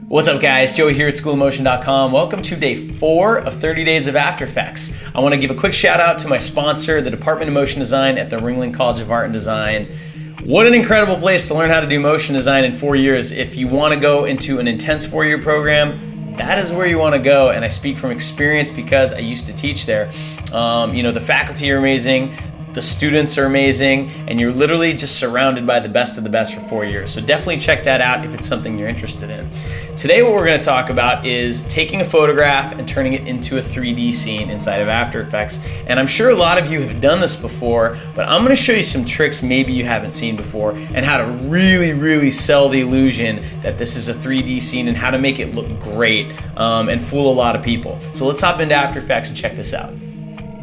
What's up guys, Joey here at schoolofmotion.com. Welcome to day 4 of 30 days of After Effects. I want to give a quick shout out to my sponsor, the Department of Motion Design at the Ringling College of Art and Design. What an incredible place to learn how to do motion design in 4 years. If you want to go into an intense 4-year program, that is where you want to go, and I speak from experience because I used to teach there. The faculty are amazing. The students are amazing, and you're literally just surrounded by the best of the best for 4 years. So definitely check that out if it's something you're interested in. Today what we're going to talk about is taking a photograph and turning it into a 3D scene inside of After Effects. And I'm sure a lot of you have done this before, but I'm going to show you some tricks maybe you haven't seen before and how to really sell the illusion that this is a 3D scene and how to make it look great and fool a lot of people. So let's hop into After Effects and check this out.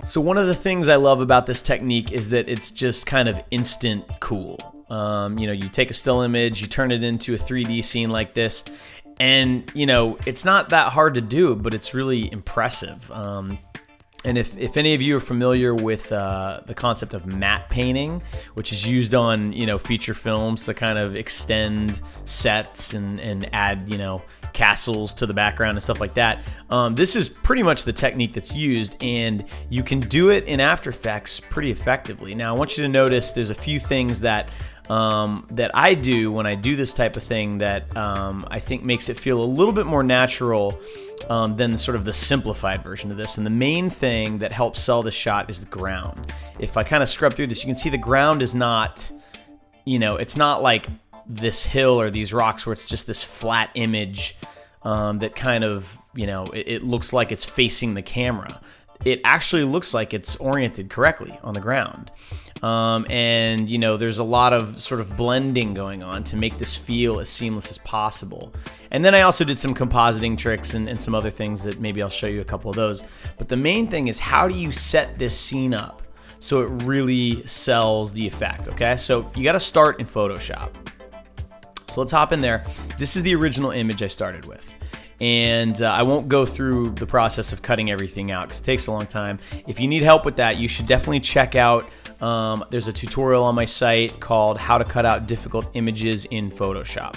So one of the things I love about this technique is that it's just kind of instant cool. You take a still image, you turn it into a 3D scene like this, and it's not that hard to do, but it's really impressive. And if any of you are familiar with the concept of matte painting, which is used on feature films to kind of extend sets and add castles to the background and stuff like that, this is pretty much the technique that's used, and you can do it in After Effects pretty effectively. Now I want you to notice there's a few things that I do when I do this type of thing that I think makes it feel a little bit more natural than sort of the simplified version of this. And the main thing that helps sell this shot is the ground. If I kind of scrub through this, you can see the ground is not, it's not like this hill or these rocks where it's just this flat image that kind of, it looks like it's facing the camera. It actually looks like it's oriented correctly on the ground. And there's a lot of sort of blending going on to make this feel as seamless as possible. And then I also did some compositing tricks and some other things that maybe I'll show you a couple of those. But the main thing is, how do you set this scene up so it really sells the effect, okay? So you gotta start in Photoshop. So let's hop in there. This is the original image I started with. And I won't go through the process of cutting everything out because it takes a long time. If you need help with that, you should definitely check out, there's a tutorial on my site called How to Cut Out Difficult Images in Photoshop.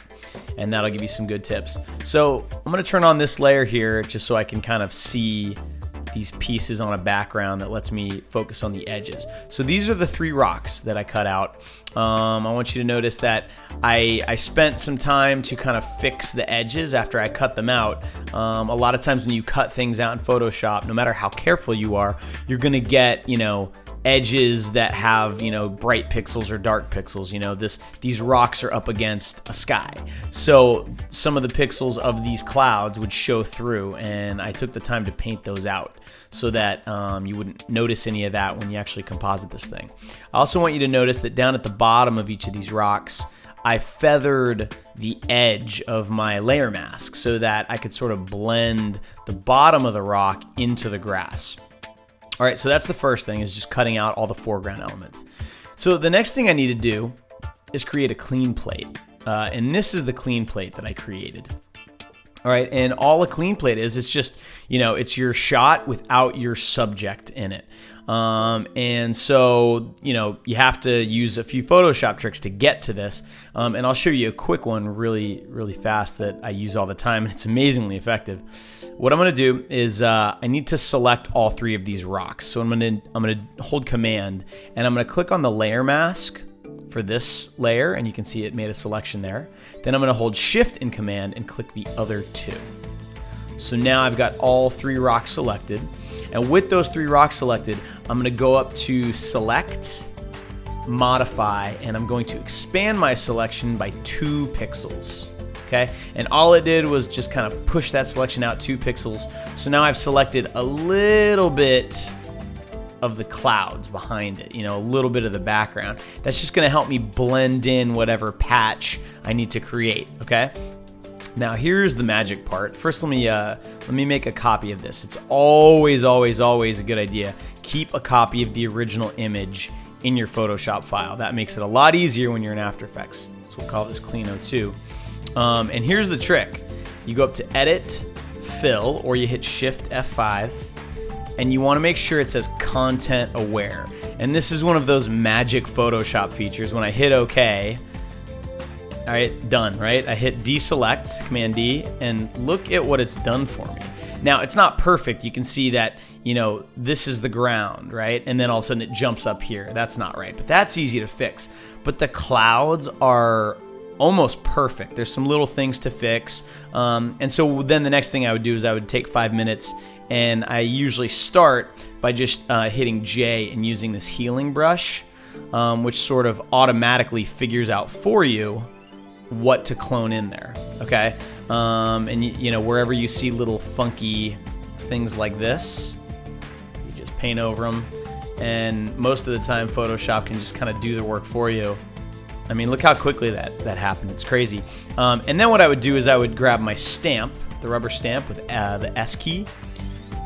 And that'll give you some good tips. So I'm gonna turn on this layer here just so I can kind of see these pieces on a background that lets me focus on the edges. So these are the 3 rocks that I cut out. I want you to notice that I spent some time to kind of fix the edges after I cut them out. A lot of times when you cut things out in Photoshop, no matter how careful you are, you're gonna get, edges that have, bright pixels or dark pixels. These rocks are up against a sky. So some of the pixels of these clouds would show through, and I took the time to paint those out so that you wouldn't notice any of that when you actually composite this thing. I also want you to notice that down at the bottom of each of these rocks, I feathered the edge of my layer mask so that I could sort of blend the bottom of the rock into the grass. All right, so that's the first thing, is just cutting out all the foreground elements. So the next thing I need to do is create a clean plate. And this is the clean plate that I created. All right, and all a clean plate is, it's just, it's your shot without your subject in it. And so, you have to use a few Photoshop tricks to get to this. And I'll show you a quick one really fast that I use all the time, and it's amazingly effective. What I'm gonna do is I need to select all 3 of these rocks. So I'm gonna hold Command, and I'm gonna click on the layer mask for this layer, and you can see it made a selection there. Then I'm gonna hold Shift and Command and click the other 2. So now I've got all 3 rocks selected. And with those 3 rocks selected, I'm gonna go up to Select, Modify, and I'm going to expand my selection by 2 pixels. Okay, and all it did was just kind of push that selection out 2 pixels. So now I've selected a little bit of the clouds behind it, a little bit of the background. That's just gonna help me blend in whatever patch I need to create, okay? Now here's the magic part. First, let me make a copy of this. It's always a good idea. Keep a copy of the original image in your Photoshop file. That makes it a lot easier when you're in After Effects. So we'll call this Clean 02. And here's the trick. You go up to Edit, Fill, or you hit Shift F5, and you want to make sure it says content aware. And this is one of those magic Photoshop features. When I hit OK, all right, done, right? I hit deselect, Command D, and look at what it's done for me. Now, it's not perfect. You can see that, you know, this is the ground, right? And then all of a sudden it jumps up here. That's not right, but that's easy to fix. But the clouds are almost perfect. There's some little things to fix. And so then the next thing I would do is I would take 5 minutes, and I usually start by just hitting J and using this healing brush, which sort of automatically figures out for you what to clone in there, okay? And you know, wherever you see little funky things like this, you just paint over them, and most of the time Photoshop can just kind of do the work for you. I mean, look how quickly that happened. It's crazy. And then what I would do is I would grab my stamp, the rubber stamp with the S key,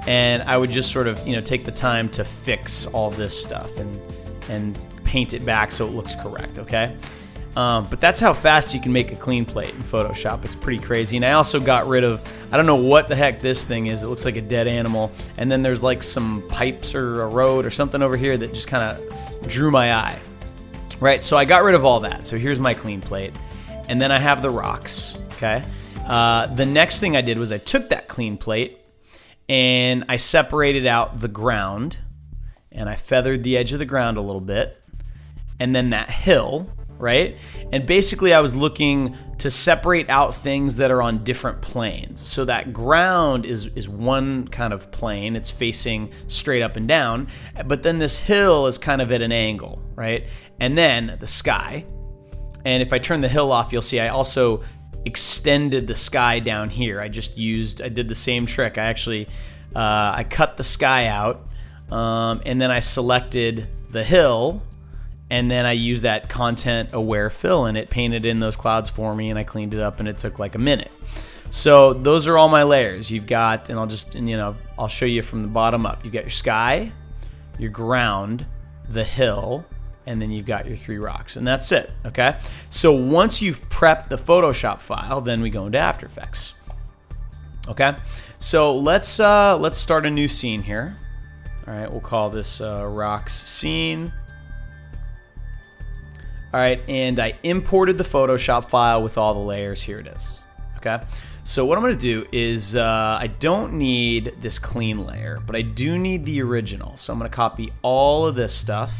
and I would just sort of, you know, take the time to fix all this stuff and paint it back so it looks correct, okay? But that's how fast you can make a clean plate in Photoshop. It's pretty crazy. And I also got rid of, I don't know what the heck this thing is. It looks like a dead animal. And then there's like some pipes or a road or something over here that just kind of drew my eye. Right, so I got rid of all that. So here's my clean plate. And then I have the rocks, okay? The next thing I did was I took that clean plate and I separated out the ground, and I feathered the edge of the ground a little bit, and then that hill, right? And basically I was looking to separate out things that are on different planes. So that ground is one kind of plane, it's facing straight up and down, but then this hill is kind of at an angle, right? And then the sky. And if I turn the hill off, you'll see I also extended the sky down here. I did the same trick. I cut the sky out, and then I selected the hill, and then I used that content aware fill, and it painted in those clouds for me, and I cleaned it up, and it took like a minute. So those are all my layers. You've got, and I'll show you from the bottom up. You've got your sky, your ground, the hill, and then you've got your 3 rocks, and that's it, okay? So once you've prepped the Photoshop file, then we go into After Effects, okay? So let's start a new scene here. All right, we'll call this rocks scene. All right, and I imported the Photoshop file with all the layers. Here it is, okay? So what I'm gonna do is, I don't need this clean layer, but I do need the original. So I'm gonna copy all of this stuff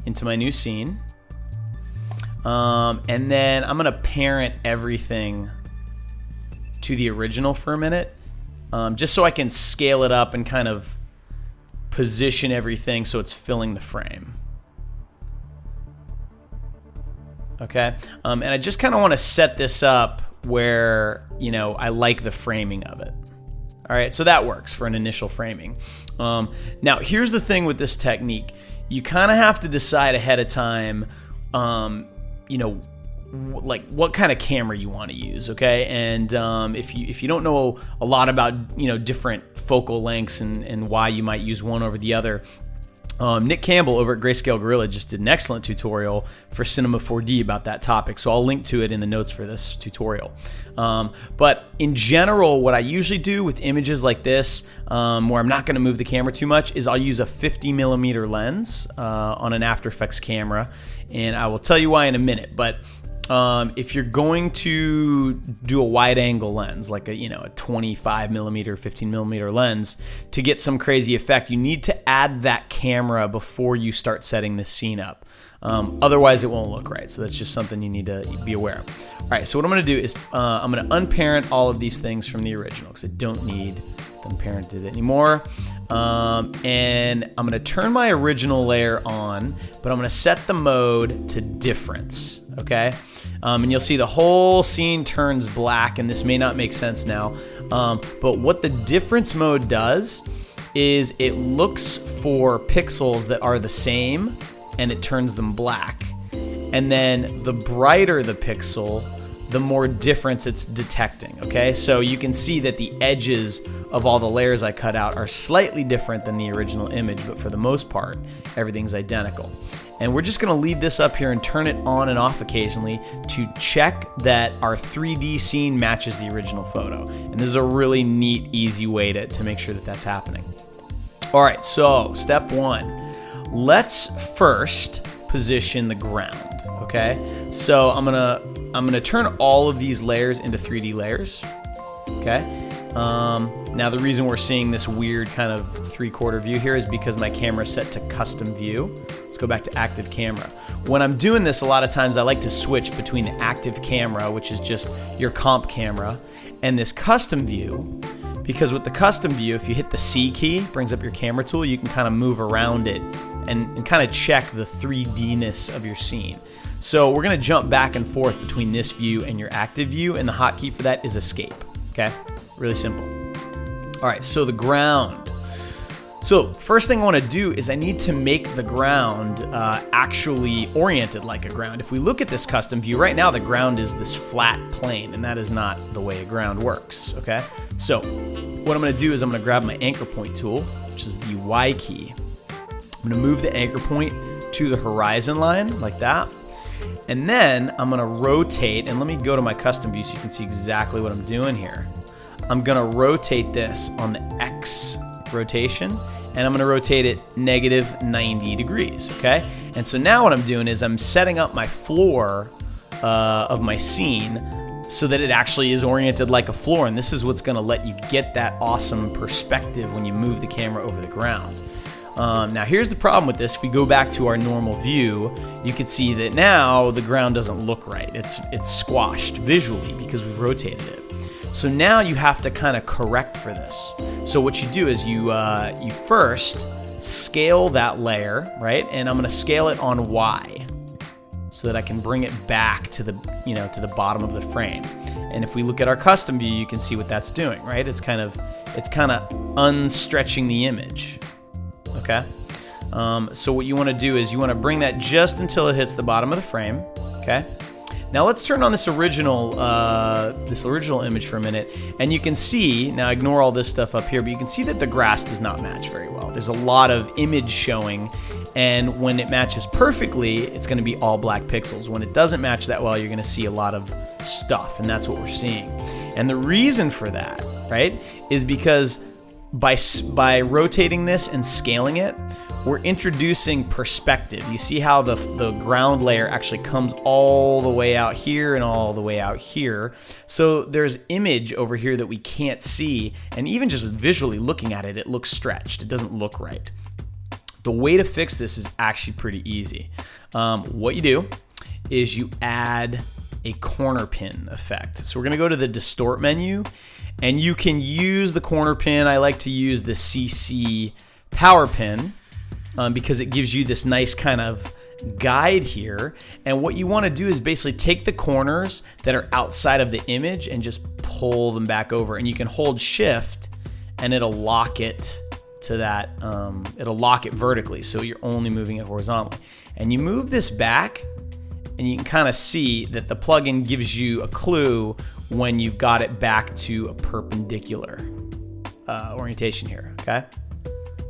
into my new scene. And then I'm gonna parent everything to the original for a minute, just so I can scale it up and kind of position everything so it's filling the frame. Okay, and I just kind of want to set this up where, you know, I like the framing of it. All right, so that works for an initial framing. Now, here's the thing with this technique. You kind of have to decide ahead of time, you know, like what kind of camera you want to use, okay? And if you don't know a lot about, you know, different focal lengths and why you might use one over the other, Nick Campbell over at Grayscale Gorilla just did an excellent tutorial for Cinema 4D about that topic, so I'll link to it in the notes for this tutorial. But in general, what I usually do with images like this, where I'm not going to move the camera too much, is I'll use a 50mm lens on an After Effects camera, and I will tell you why in a minute. But if you're going to do a wide angle lens, like a 25mm, 15mm lens, to get some crazy effect, you need to add that camera before you start setting this scene up. Otherwise it won't look right. So that's just something you need to be aware of. All right, so what I'm gonna do is I'm gonna unparent all of these things from the original because I don't need them parented anymore. And I'm gonna turn my original layer on, but I'm gonna set the mode to difference, okay? And you'll see the whole scene turns black, and this may not make sense now, but what the difference mode does is it looks for pixels that are the same and it turns them black. And then the brighter the pixel, the more difference it's detecting, okay? So you can see that the edges of all the layers I cut out are slightly different than the original image, but for the most part, everything's identical. And we're just gonna leave this up here and turn it on and off occasionally to check that our 3D scene matches the original photo. And this is a really neat, easy way to make sure that that's happening. All right, so step one, let's first position the ground, okay? So I'm gonna turn all of these layers into 3D layers, okay? Now the reason we're seeing this weird kind of 3/4 view here is because my camera is set to custom view. Let's go back to active camera. When I'm doing this, a lot of times I like to switch between the active camera, which is just your comp camera, and this custom view, because with the custom view, if you hit the C key, brings up your camera tool, you can kind of move around it and kind of check the 3D-ness of your scene. So we're gonna jump back and forth between this view and your active view, and the hotkey for that is escape, okay? Really simple. All right, so the ground. So first thing I wanna do is I need to make the ground actually oriented like a ground. If we look at this custom view, right now the ground is this flat plane, and that is not the way a ground works, okay? So what I'm gonna do is I'm gonna grab my anchor point tool, which is the Y key. I'm gonna move the anchor point to the horizon line like that. And then I'm gonna rotate, and let me go to my custom view so you can see exactly what I'm doing here. I'm gonna rotate this on the X rotation, and I'm gonna rotate it -90 degrees, okay? And so now what I'm doing is I'm setting up my floor of my scene so that it actually is oriented like a floor, and this is what's gonna let you get that awesome perspective when you move the camera over the ground. Now here's the problem with this. If we go back to our normal view, you can see that now the ground doesn't look right. It's squashed visually because we've rotated it. So now you have to kind of correct for this. So what you do is you first scale that layer, right? And I'm gonna scale it on Y so that I can bring it back to the, to the bottom of the frame. And if we look at our custom view, you can see what that's doing, right? It's kind of unstretching the image, okay? So what you wanna do is you wanna bring that just until it hits the bottom of the frame, okay? Now let's turn on this original image for a minute, and you can see, now ignore all this stuff up here, but you can see that the grass does not match very well. There's a lot of image showing, and when it matches perfectly, it's gonna be all black pixels. When it doesn't match that well, you're gonna see a lot of stuff, and that's what we're seeing. And the reason for that, right, is because by rotating this and scaling it, we're introducing perspective. You see how the ground layer actually comes all the way out here and all the way out here. So there's image over here that we can't see, and even just visually looking at it, it looks stretched. It doesn't look right. The way to fix this is actually pretty easy. What you do is you add a corner pin effect. So we're gonna go to the distort menu, and you can use the corner pin. I like to use the CC power pin, because it gives you this nice kind of guide here. And what you want to do is basically take the corners that are outside of the image and just pull them back over. And you can hold shift and it'll lock it to that, it'll lock it vertically. So you're only moving it horizontally. And you move this back and you can kind of see that the plugin gives you a clue when you've got it back to a perpendicular orientation here, okay?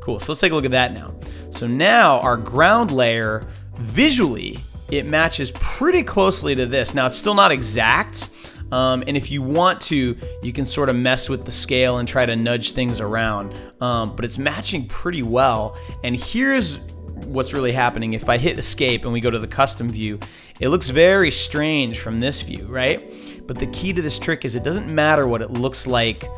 Cool, so let's take a look at that now. So now our ground layer, visually, it matches pretty closely to this. Now it's still not exact, and if you want to, you can sort of mess with the scale and try to nudge things around, but it's matching pretty well. And here's what's really happening. If I hit escape and we go to the custom view, it looks very strange from this view, right? But the key to this trick is it doesn't matter what it looks like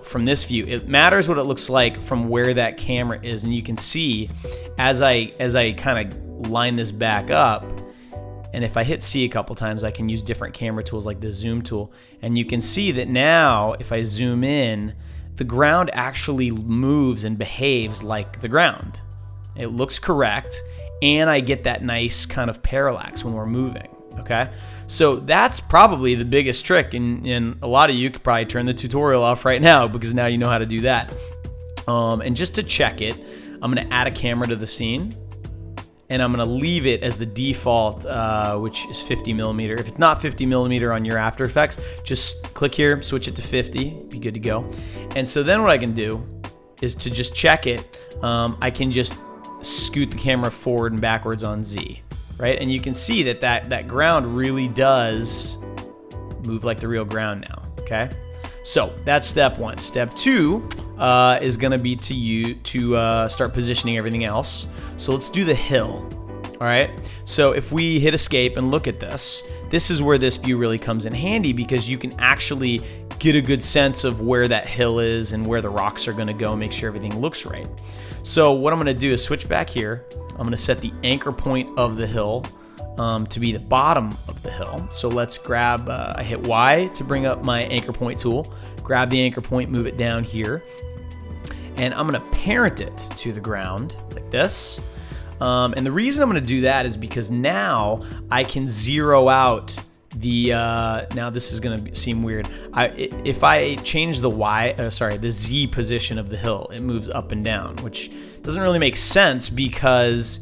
from this view. It matters what it looks like from where that camera is. And you can see as I kind of line this back up, and if I hit C a couple times, I can use different camera tools like the zoom tool. And you can see that now if I zoom in, the ground actually moves and behaves like the ground. It looks correct, and I get that nice kind of parallax when we're moving, okay? So that's probably the biggest trick, and a lot of you could probably turn the tutorial off right now because now you know how to do that. And just to check it, I'm gonna add a camera to the scene, and I'm gonna leave it as the default, which is 50mm. If it's not 50mm on your After Effects, just click here, switch it to 50, be good to go. And so then what I can do is to just check it, I can just scoot the camera forward and backwards on Z, right? And you can see that ground really does move like the real ground now, okay? So that's step one. Step two, is going to be to start positioning everything else. So let's do the hill. All right. So if we hit escape and look at this, this is where this view really comes in handy, because you can actually get a good sense of where that hill is and where the rocks are going to go, make sure everything looks right. So what I'm going to do is switch back here. I'm going to set the anchor point of the hill to be the bottom of the hill. So let's grab, I hit Y to bring up my anchor point tool, grab the anchor point, move it down here, and I'm going to parent it to the ground like this. And the reason I'm going to do that is because now I can zero out the, now this is going to seem weird. If I change the the Z position of the hill, it moves up and down, which doesn't really make sense because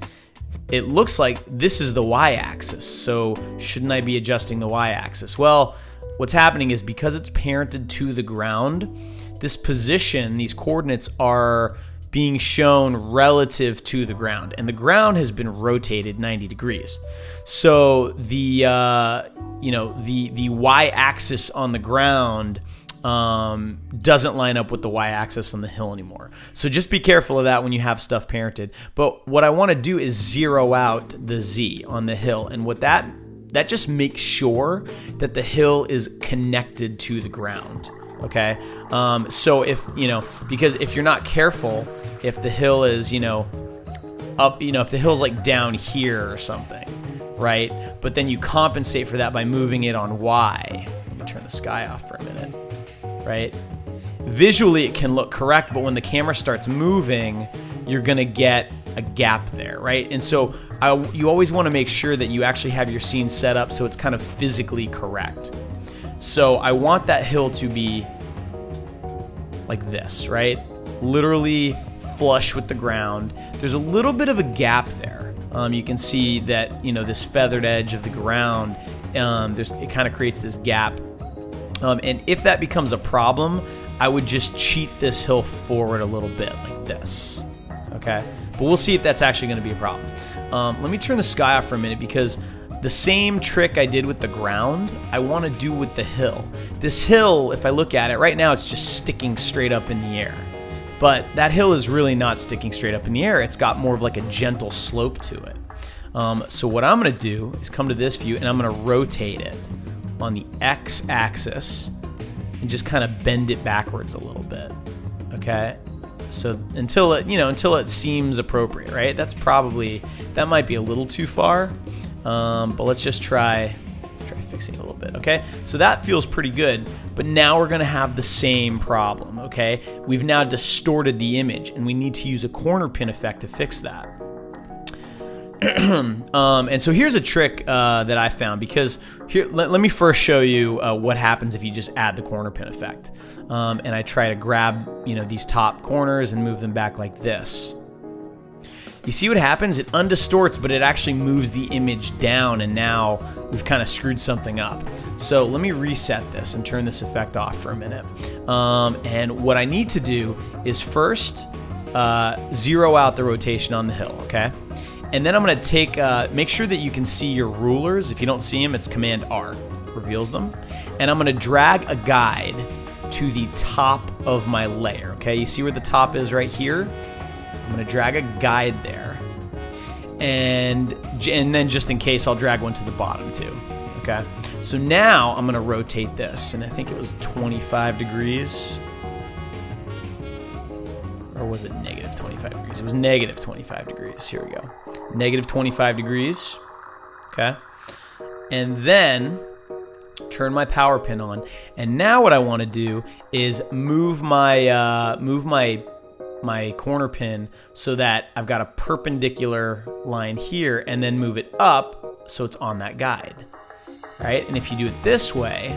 it looks like this is the Y-axis. So shouldn't I be adjusting the Y-axis? Well, what's happening is because it's parented to the ground, this position, these coordinates are being shown relative to the ground, and the ground has been rotated 90 degrees. So the the y-axis on the ground doesn't line up with the y-axis on the hill anymore. So just be careful of that when you have stuff parented. But what I want to do is zero out the Z on the hill, and what that just makes sure that the hill is connected to the ground. Okay, so because if you're not careful, if the hill is up, if the hill's like down here or something, right? But then you compensate for that by moving it on Y. Let me turn the sky off for a minute, right? Visually it can look correct, but when the camera starts moving, you're gonna get a gap there, right? And so you always want to make sure that you actually have your scene set up so it's kind of physically correct. So I want that hill to be like this, right? Literally flush with the ground. There's a little bit of a gap there. You can see that, this feathered edge of the ground, it kind of creates this gap. And if that becomes a problem, I would just cheat this hill forward a little bit like this, okay? But we'll see if that's actually gonna be a problem. Let me turn the sky off for a minute, because the same trick I did with the ground, I want to do with the hill. This hill, if I look at it, right now it's just sticking straight up in the air. But that hill is really not sticking straight up in the air. It's got more of like a gentle slope to it. So what I'm going to do is come to this view, and I'm going to rotate it on the x-axis and just kind of bend it backwards a little bit. Okay? So until it seems appropriate, right? That might be a little too far. But let's try fixing it a little bit, okay? So that feels pretty good, but now we're gonna have the same problem, okay? We've now distorted the image, and we need to use a corner pin effect to fix that. And so here's a trick that I found, because let me first show you what happens if you just add the corner pin effect. And I try to grab these top corners and move them back like this. You see what happens? It undistorts, but it actually moves the image down, and now we've kind of screwed something up. So let me reset this and turn this effect off for a minute. And what I need to do is first zero out the rotation on the hill, okay? And then I'm gonna make sure that you can see your rulers. If you don't see them, it's Command R, reveals them. And I'm gonna drag a guide to the top of my layer, okay? You see where the top is right here? I'm going to drag a guide there, and then just in case, I'll drag one to the bottom too, okay? So now I'm going to rotate this, and I think it was 25 degrees, or was it negative 25 degrees? It was negative 25 degrees. Here we go. Negative 25 degrees, okay? And then turn my power pin on, and now what I want to do is move my corner pin so that I've got a perpendicular line here, and then move it up so it's on that guide, right? And if you do it this way,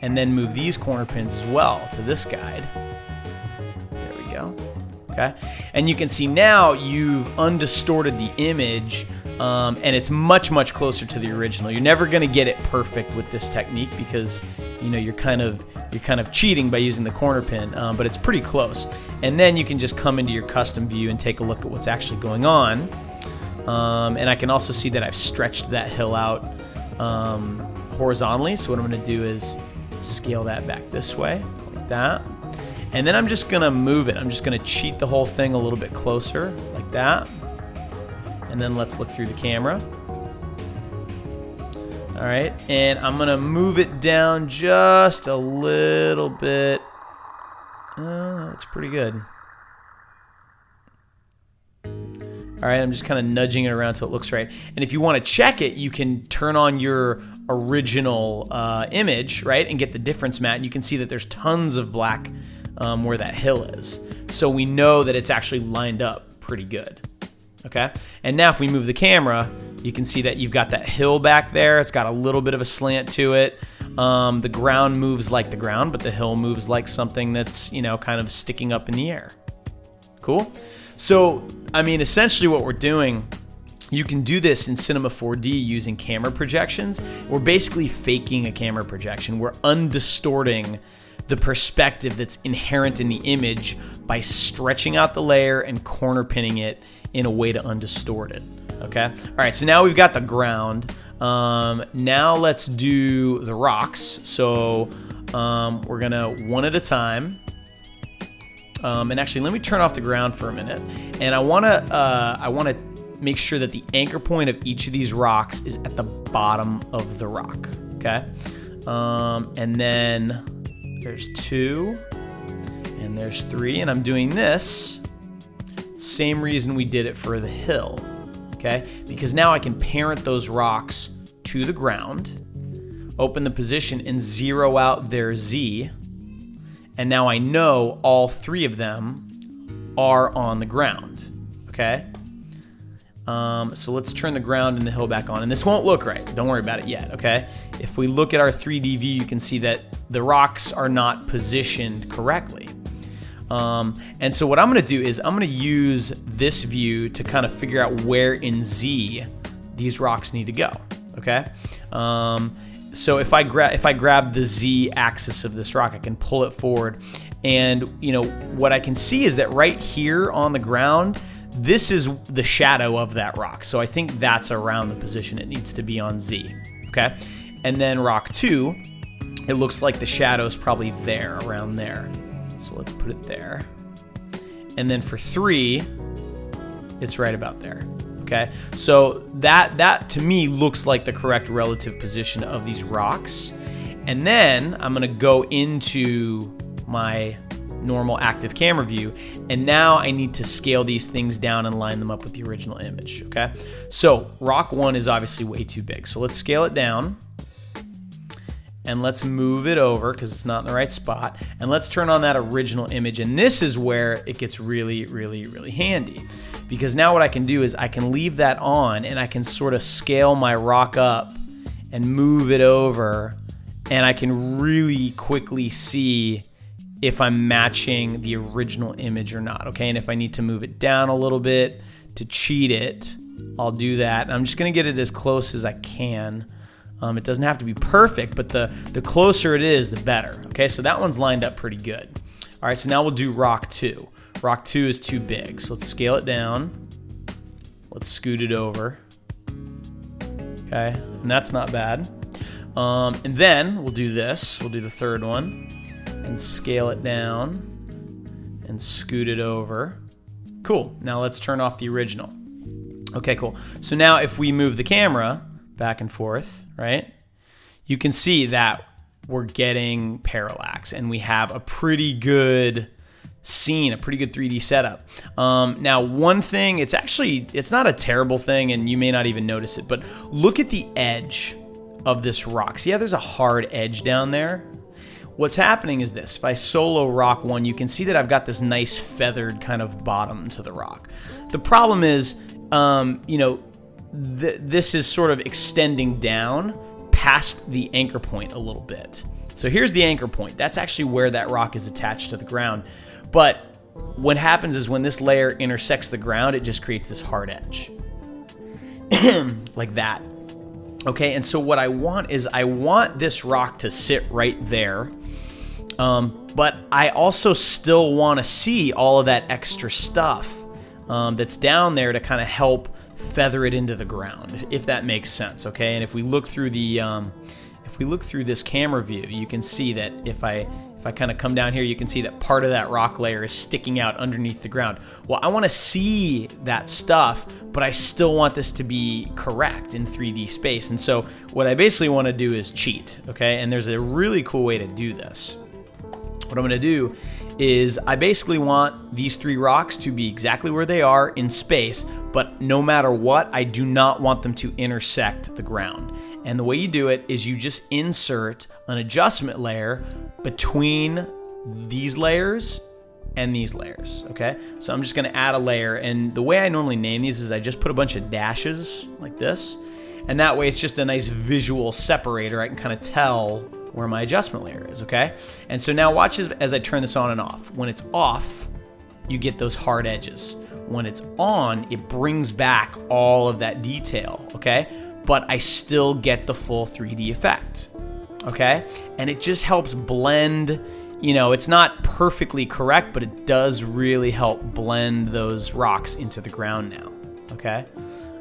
and then move these corner pins as well to this guide, there we go, okay? And you can see now you've undistorted the image, and it's much, much closer to the original. You're never gonna get it perfect with this technique, because you're kind of cheating by using the corner pin, but it's pretty close. And then you can just come into your custom view and take a look at what's actually going on. And I can also see that I've stretched that hill out horizontally. So what I'm going to do is scale that back this way, like like that. And then I'm just gonna move it. I'm just gonna cheat the whole thing a little bit closer, like that. And then let's look through the camera. All right, and I'm gonna move it down just a little bit. That looks pretty good. All right, I'm just kind of nudging it around so it looks right. And if you want to check it, you can turn on your original image, right, and get the difference matte. You can see that there's tons of black where that hill is. So we know that it's actually lined up pretty good, okay? And now if we move the camera, you can see that you've got that hill back there. It's got a little bit of a slant to it. The ground moves like the ground, but the hill moves like something that's, you know, kind of sticking up in the air. Cool? So, I mean, essentially what we're doing, you can do this in Cinema 4D using camera projections. We're basically faking a camera projection. We're undistorting the perspective that's inherent in the image by stretching out the layer and corner pinning it in a way to undistort it. Okay? All right, so now we've got the ground. Now let's do the rocks. So we're gonna one at a time. And actually, let me turn off the ground for a minute. And I wanna make sure that the anchor point of each of these rocks is at the bottom of the rock. Okay? And then there's 2, and there's 3, and I'm doing this same reason we did it for the hill. Okay? Because now I can parent those rocks to the ground, open the position, and zero out their Z. And now I know all 3 of them are on the ground, okay? So let's turn the ground and the hill back on. And this won't look right. Don't worry about it yet, okay? If we look at our 3D view, you can see that the rocks are not positioned correctly. And so what I'm gonna do is I'm gonna use this view to kind of figure out where in Z these rocks need to go, okay? So if I grab the Z axis of this rock, I can pull it forward, and you know what I can see is that right here on the ground, this is the shadow of that rock. So I think that's around the position it needs to be on Z, okay? And then rock 2, it looks like the shadow's probably there, around there. So let's put it there. And then for 3, it's right about there. Okay, so that to me looks like the correct relative position of these rocks. And then I'm gonna go into my normal active camera view, and now I need to scale these things down and line them up with the original image, okay? So rock 1 is obviously way too big, so let's scale it down, and let's move it over because it's not in the right spot, and let's turn on that original image. And this is where it gets really, really, really handy, because now what I can do is I can leave that on, and I can sort of scale my rock up and move it over, and I can really quickly see if I'm matching the original image or not, okay? And if I need to move it down a little bit to cheat it, I'll do that. And I'm just gonna get it as close as I can. It doesn't have to be perfect, but the closer it is, the better, okay? So that one's lined up pretty good. All right, so now we'll do rock 2. Rock 2 is too big, so let's scale it down. Let's scoot it over. Okay, and that's not bad. And then we'll do this. We'll do the third one and scale it down and scoot it over. Cool, now let's turn off the original. Okay, cool. So now if we move the camera back and forth, right, you can see that we're getting parallax and we have a pretty good scene, a pretty good 3D setup. Now one thing, it's not a terrible thing and you may not even notice it, but look at the edge of this rock. See how there's a hard edge down there? What's happening is this. If I solo rock 1, you can see that I've got this nice feathered kind of bottom to the rock. The problem is, this is sort of extending down past the anchor point a little bit. So here's the anchor point. That's actually where that rock is attached to the ground. But what happens is when this layer intersects the ground, it just creates this hard edge. Like that. Okay, and so what I want is I want this rock to sit right there. But I also still want to see all of that extra stuff that's down there to kind of help feather it into the ground, if that makes sense, okay? And if we look through the if we look through this camera view, you can see that if I kind of come down here, you can see that part of that rock layer is sticking out underneath the ground. Well, I want to see that stuff, but I still want this to be correct in 3D space. And so what I basically want to do is cheat, okay? And there's a really cool way to do this. What I'm going to do is I basically want these 3 rocks to be exactly where they are in space, but no matter what, I do not want them to intersect the ground. And the way you do it is you just insert an adjustment layer between these layers and these layers, okay? So I'm just gonna add a layer, and the way I normally name these is I just put a bunch of dashes like this, and that way it's just a nice visual separator. I can kind of tell where my adjustment layer is, okay? And so now watch as I turn this on and off. When it's off, you get those hard edges. When it's on, it brings back all of that detail, okay? But I still get the full 3D effect, okay? And it just helps blend, you know, it's not perfectly correct, but it does really help blend those rocks into the ground now, okay?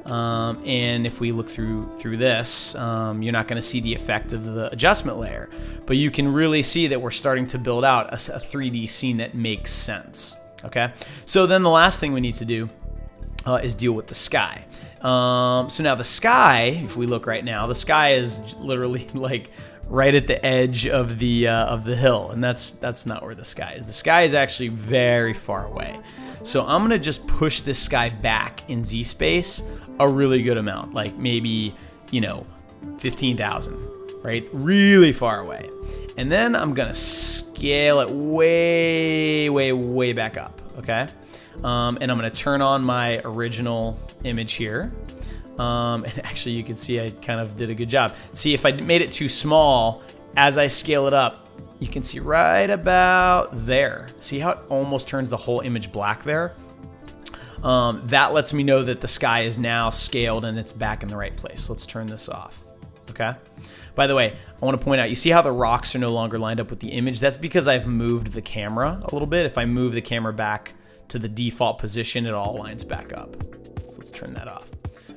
And if we look through this, you're not going to see the effect of the adjustment layer, but you can really see that we're starting to build out a 3D scene that makes sense, okay? So then the last thing we need to do is deal with the sky. So now the sky, if we look right now, the sky is literally like right at the edge of the hill, and that's not where the sky is. The sky is actually very far away. So I'm gonna just push this sky back in Z space a really good amount, like maybe, you know, 15,000, right? Really far away. And then I'm gonna scale it way, way, way back up, okay? And I'm gonna turn on my original image here. And actually you can see I kind of did a good job. See, if I made it too small, as I scale it up, you can see right about there. See how it almost turns the whole image black there? That lets me know that the sky is now scaled and it's back in the right place. Let's turn this off, okay? By the way, I want to point out, you see how the rocks are no longer lined up with the image? That's because I've moved the camera a little bit. If I move the camera back to the default position, it all lines back up. So let's turn that off.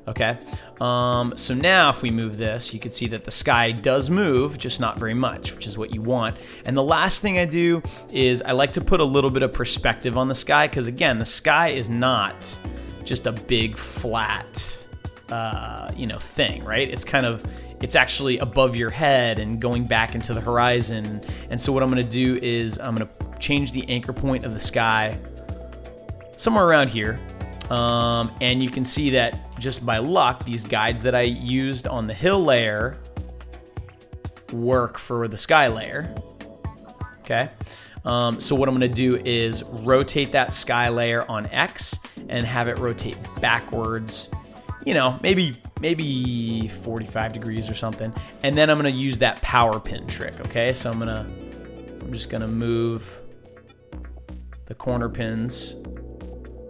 Okay, so now if we move this, you can see that the sky does move, just not very much, which is what you want. And the last thing I do is I like to put a little bit of perspective on the sky, because again, the sky is not just a big flat, you know, thing, right? It's actually above your head and going back into the horizon. And so what I'm gonna do is I'm gonna change the anchor point of the sky somewhere around here. And you can see that just by luck, these guides that I used on the hill layer work for the sky layer, okay? So what I'm gonna do is rotate that sky layer on X and have it rotate backwards, you know, maybe 45 degrees or something. And then I'm gonna use that power pin trick, okay? So I'm just gonna move the corner pins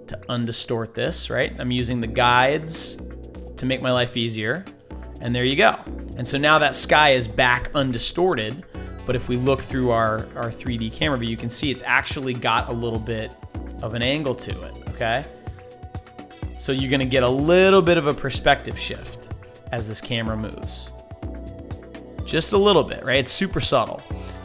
to undistort this, right? I'm using the guides to make my life easier. And there you go. And so now that sky is back undistorted, but if we look through our 3D camera view, you can see it's actually got a little bit of an angle to it, okay? So you're gonna get a little bit of a perspective shift as this camera moves. Just a little bit, right? It's super subtle.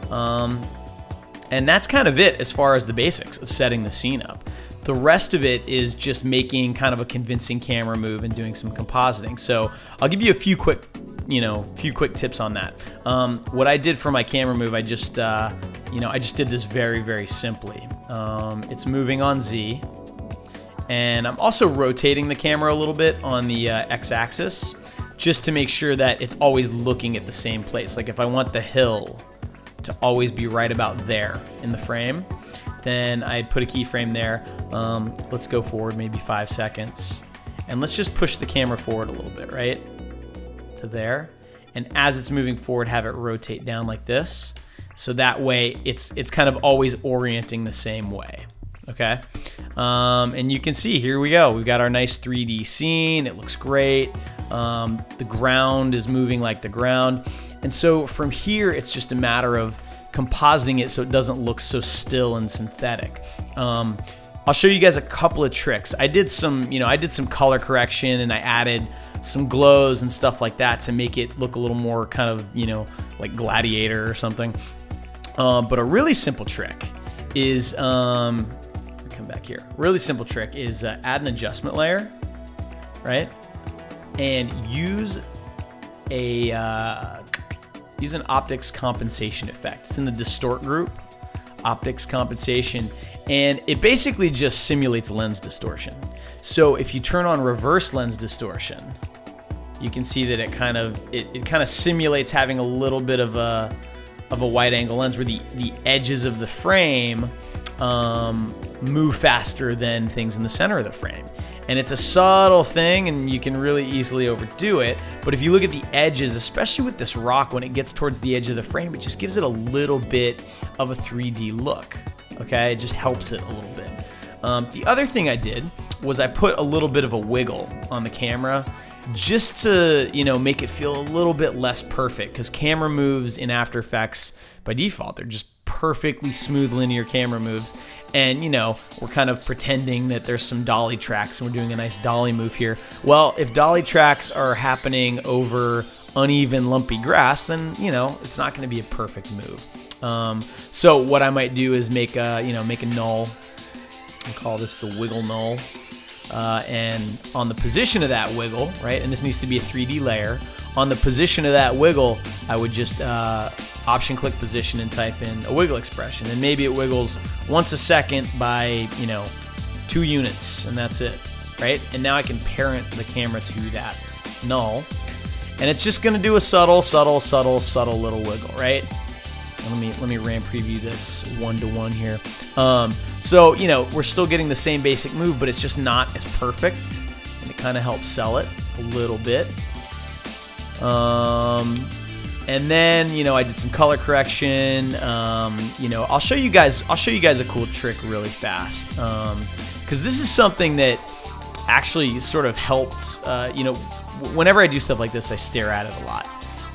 And that's kind of it as far as the basics of setting the scene up. The rest of it is just making kind of a convincing camera move and doing some compositing. So I'll give you a few quick tips on that. What I did for my camera move, I just did this very, very simply. It's moving on Z, and I'm also rotating the camera a little bit on the X-axis, just to make sure that it's always looking at the same place. Like if I want the hill to always be right about there in the frame, then I'd put a keyframe there. Let's go forward maybe 5 seconds. And let's just push the camera forward a little bit, right? To there. And as it's moving forward, have it rotate down like this. So that way it's kind of always orienting the same way, okay? And you can see, here we go. We've got our nice 3D scene. It looks great. The ground is moving like the ground. And so from here, it's just a matter of compositing it so it doesn't look so still and synthetic. I'll show you guys a couple of tricks. I did some color correction, and I added some glows and stuff like that to make it look a little more kind of, like Gladiator or something. But a really simple trick is, come back here. Really simple trick is add an adjustment layer, right? And use an optics compensation effect. It's in the distort group, optics compensation, and it basically just simulates lens distortion. So if you turn on reverse lens distortion, you can see that it kind of simulates having a little bit of a wide angle lens where the edges of the frame move faster than things in the center of the frame. And it's a subtle thing, and you can really easily overdo it. But if you look at the edges, especially with this rock, when it gets towards the edge of the frame, it just gives it a little bit of a 3D look. Okay, it just helps it a little bit. The other thing I did was I put a little bit of a wiggle on the camera, just to make it feel a little bit less perfect, because camera moves in After Effects by default, they're just perfectly smooth linear camera moves, and we're kind of pretending that there's some dolly tracks and we're doing a nice dolly move here. Well, if dolly tracks are happening over uneven lumpy grass, then it's not going to be a perfect move. So what I might do is make a null and call this the wiggle null. And on the position of that wiggle, right, and this needs to be a 3D layer, on the position of that wiggle, I would just option click position and type in a wiggle expression, and maybe it wiggles once a second by 2 units, and that's it, right? And now I can parent the camera to that null, and it's just gonna do a subtle little wiggle, right? Let me RAM preview this 1-to-1 here. So we're still getting the same basic move, but it's just not as perfect, and it kind of helps sell it a little bit. And then I did some color correction. I'll show you guys a cool trick really fast, because this is something that actually sort of helped. Whenever I do stuff like this, I stare at it a lot,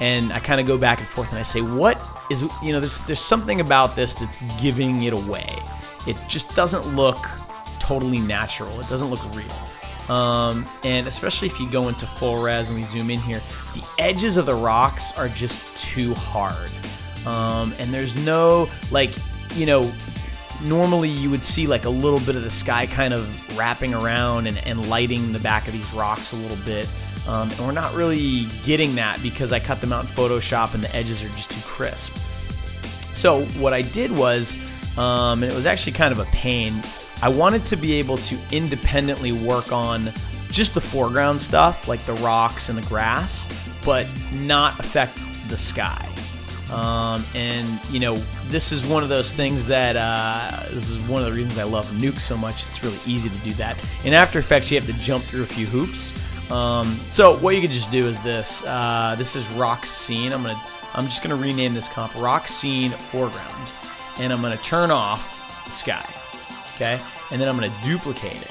and I kind of go back and forth, and I say, what is, there's something about this that's giving it away. It just doesn't look totally natural. It doesn't look real. And especially if you go into full res and we zoom in here, the edges of the rocks are just too hard. And there's no, normally you would see like a little bit of the sky kind of wrapping around and lighting the back of these rocks a little bit. And we're not really getting that because I cut them out in Photoshop and the edges are just too crisp. So what I did was, and it was actually kind of a pain, I wanted to be able to independently work on just the foreground stuff, like the rocks and the grass, but not affect the sky. And this is one of those things that, this is one of the reasons I love Nuke so much. It's really easy to do that. In After Effects, you have to jump through a few hoops. So what you could just do is this. This is Rock Scene. I'm just gonna rename this comp Rock Scene Foreground, and I'm gonna turn off the sky. Okay, and then I'm gonna duplicate it,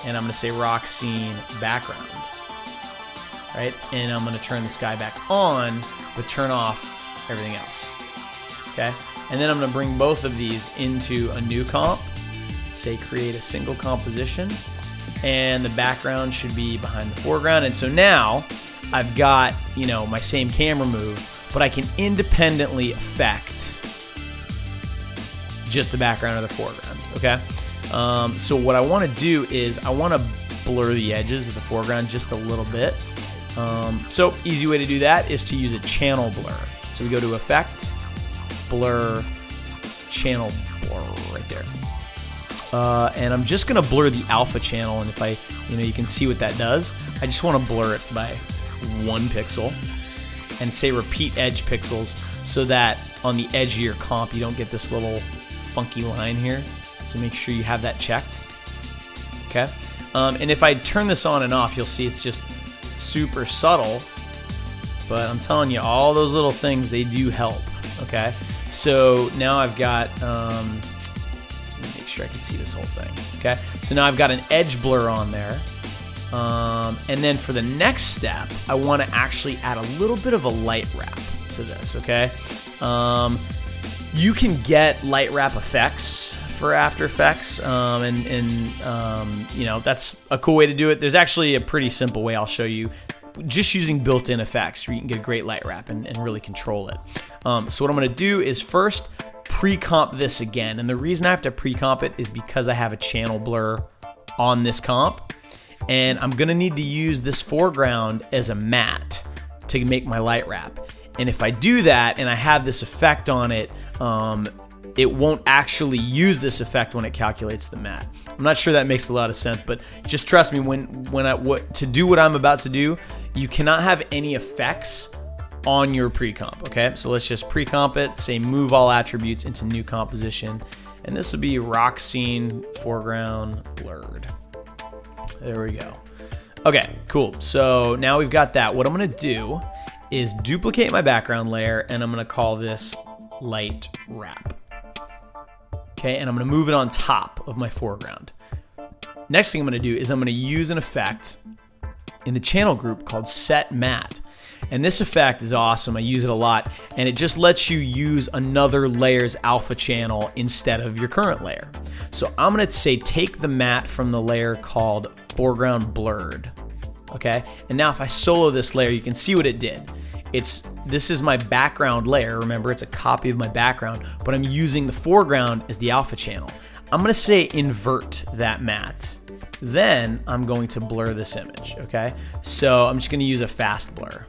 and I'm gonna say Rock Scene Background. Right, and I'm gonna turn the sky back on, but turn off everything else. Okay, and then I'm gonna bring both of these into a new comp. Say create a single composition, and the background should be behind the foreground. And so now I've got my same camera move, but I can independently affect just the background of the foreground. Okay, so what I want to do is I want to blur the edges of the foreground just a little bit. So easy way to do that is to use a channel blur. So we go to Effect, Blur, Channel Blur right there. And I'm just gonna blur the alpha channel, and if you can see what that does. I just want to blur it by 1 pixel, and say repeat edge pixels, so that on the edge of your comp you don't get this little funky line here. So make sure you have that checked. Okay, and if I turn this on and off, you'll see it's just super subtle, but I'm telling you, all those little things, they do help. Okay, so now I've got let me make sure I can see this whole thing. Okay, so now I've got an edge blur on there, and then for the next step, I want to actually add a little bit of a light wrap to this. Okay, you can get light wrap effects for After Effects, you know, that's a cool way to do it. There's actually a pretty simple way I'll show you, just using built-in effects where you can get a great light wrap and really control it. So what I'm gonna do is first pre-comp this again. And the reason I have to pre-comp it is because I have a channel blur on this comp. And I'm gonna need to use this foreground as a matte to make my light wrap. And if I do that and I have this effect on it, it won't actually use this effect when it calculates the matte. I'm not sure that makes a lot of sense, but just trust me, to do what I'm about to do, you cannot have any effects on your pre-comp, okay? So let's just pre-comp it, say move all attributes into new composition, and this will be rock scene foreground blurred. There we go. Okay, cool. So now we've got that. What I'm gonna do is duplicate my background layer, and I'm gonna call this light wrap. Okay, and I'm gonna move it on top of my foreground. Next thing I'm gonna do is I'm gonna use an effect in the channel group called Set Matte. And this effect is awesome, I use it a lot, and it just lets you use another layer's alpha channel instead of your current layer. So I'm gonna say take the matte from the layer called foreground blurred, okay? And now if I solo this layer, you can see what it did. This is my background layer. Remember, it's a copy of my background, but I'm using the foreground as the alpha channel. I'm gonna say invert that matte. Then I'm going to blur this image, okay? So I'm just gonna use a fast blur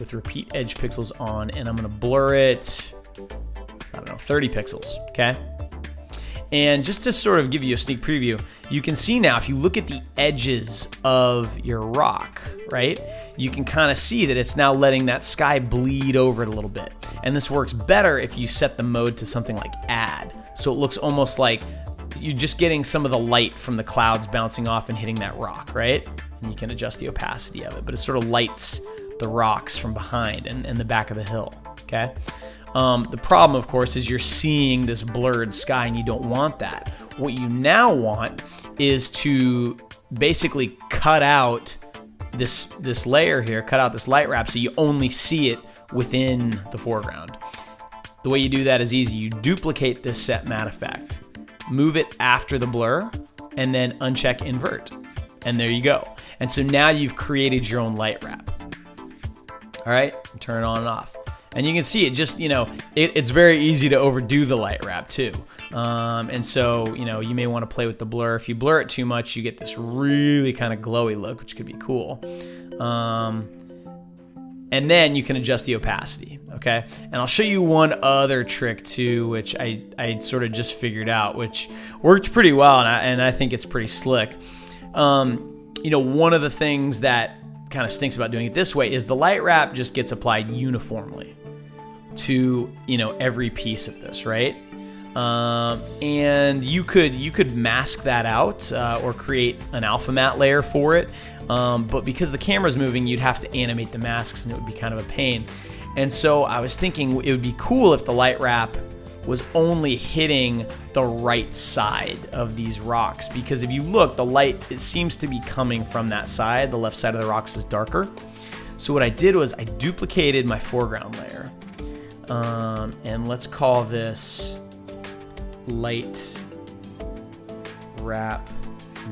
with repeat edge pixels on, and I'm gonna blur it, I don't know, 30 pixels, okay? And just to sort of give you a sneak preview, you can see now, if you look at the edges of your rock, right? You can kind of see that it's now letting that sky bleed over it a little bit. And this works better if you set the mode to something like add. So it looks almost like you're just getting some of the light from the clouds bouncing off and hitting that rock, right? And you can adjust the opacity of it, but it sort of lights the rocks from behind and the back of the hill, okay? The problem, of course, is you're seeing this blurred sky, and you don't want that. What you now want is to basically cut out this layer here, cut out this light wrap so you only see it within the foreground. The way you do that is easy. You duplicate this set matte effect, move it after the blur, and then uncheck invert. And there you go. And so now you've created your own light wrap. All right, turn it on and off. And you can see it just, you know, it's very easy to overdo the light wrap too. And so, you know, you may want to play with the blur. If you blur it too much, you get this really kind of glowy look, which could be cool. And then you can adjust the opacity, okay? And I'll show you one other trick too, which I sort of just figured out, which worked pretty well, and I think it's pretty slick. You know, one of the things that kind of stinks about doing it this way is the light wrap just gets applied uniformly to, you know, every piece of this, right? And you could mask that out or create an alpha matte layer for it, but because the camera's moving, you'd have to animate the masks, and it would be kind of a pain. And so I was thinking it would be cool if the light wrap was only hitting the right side of these rocks, because if you look, the light, it seems to be coming from that side. The left side of the rocks is darker. So what I did was I duplicated my foreground layer, and let's call this light wrap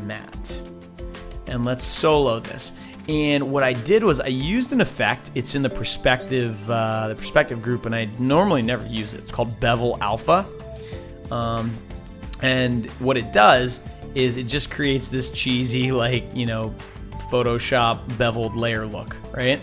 matte, and let's solo this. And what I did was I used an effect. It's in the perspective group, and I normally never use it. It's called Bevel Alpha. And what it does is it just creates this cheesy, like, you know, Photoshop beveled layer look, right?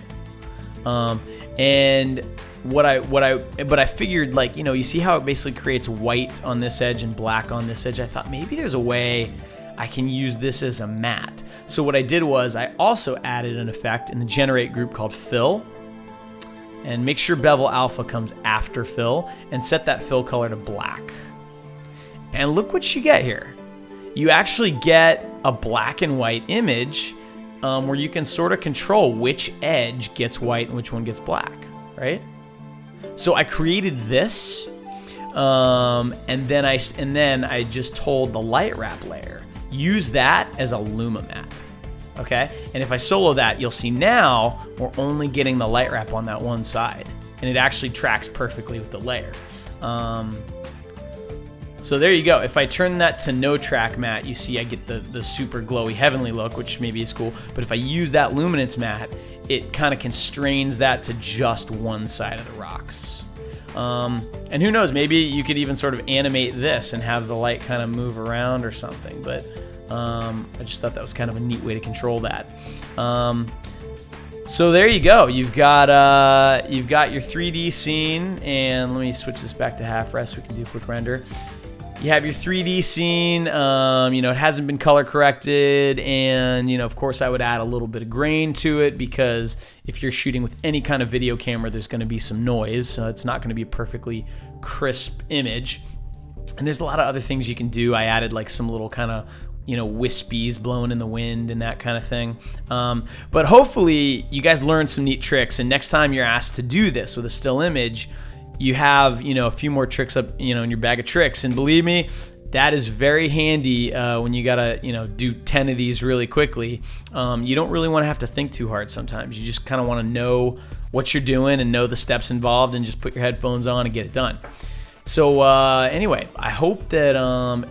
And but I figured, like, you know, you see how it basically creates white on this edge and black on this edge? I thought maybe there's a way I can use this as a matte. So what I did was I also added an effect in the generate group called fill, and make sure Bevel Alpha comes after fill, and set that fill color to black. And look what you get here. You actually get a black and white image where you can sort of control which edge gets white and which one gets black, right? So I created this, and then I just told the light wrap layer, use that as a Luma matte, okay? And if I solo that, you'll see now we're only getting the light wrap on that one side, and it actually tracks perfectly with the layer. So there you go. If I turn that to no track matte, you see I get the super glowy heavenly look, which maybe is cool. But if I use that luminance matte, it kind of constrains that to just one side of the rocks. And who knows, maybe you could even sort of animate this and have the light kind of move around or something. But I just thought that was kind of a neat way to control that. So there you go. You've got your 3D scene, and let me switch this back to half res so we can do a quick render. You have your 3D scene, it hasn't been color corrected, and of course I would add a little bit of grain to it, because if you're shooting with any kind of video camera, there's going to be some noise, so it's not going to be a perfectly crisp image. And there's a lot of other things you can do. I added like some little kind of wispies blowing in the wind and that kind of thing. But hopefully you guys learned some neat tricks, and next time you're asked to do this with a still image, you have a few more tricks up in your bag of tricks. And believe me, that is very handy when you gotta do 10 of these really quickly. You don't really want to have to think too hard sometimes. You just kind of want to know what you're doing and know the steps involved, and just put your headphones on and get it done. So anyway, I hope that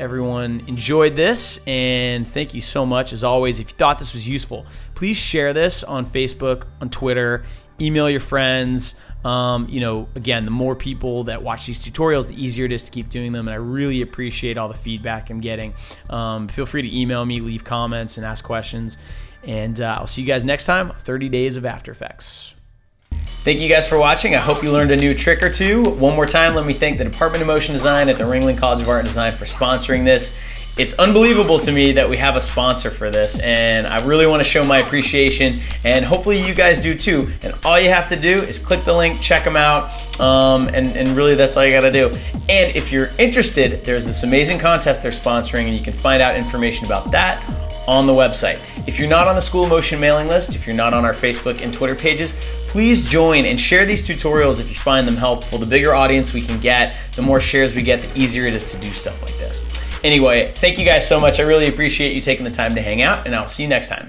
everyone enjoyed this, and thank you so much. As always, if you thought this was useful, please share this on Facebook, on Twitter, email your friends. Again, the more people that watch these tutorials, the easier it is to keep doing them, and I really appreciate all the feedback I'm getting. Feel free to email me, leave comments, and ask questions, and I'll see you guys next time, 30 Days of After Effects. Thank you guys for watching. I hope you learned a new trick or two. One more time, let me thank the Department of Motion Design at the Ringling College of Art and Design for sponsoring this. It's unbelievable to me that we have a sponsor for this, and I really want to show my appreciation, and hopefully you guys do too. And all you have to do is click the link, check them out, and really that's all you got to do. And if you're interested, there's this amazing contest they're sponsoring, and you can find out information about that on the website. If you're not on the School of Motion mailing list, if you're not on our Facebook and Twitter pages, please join and share these tutorials if you find them helpful. The bigger audience we can get, the more shares we get, the easier it is to do stuff like this. Anyway, thank you guys so much. I really appreciate you taking the time to hang out, and I'll see you next time.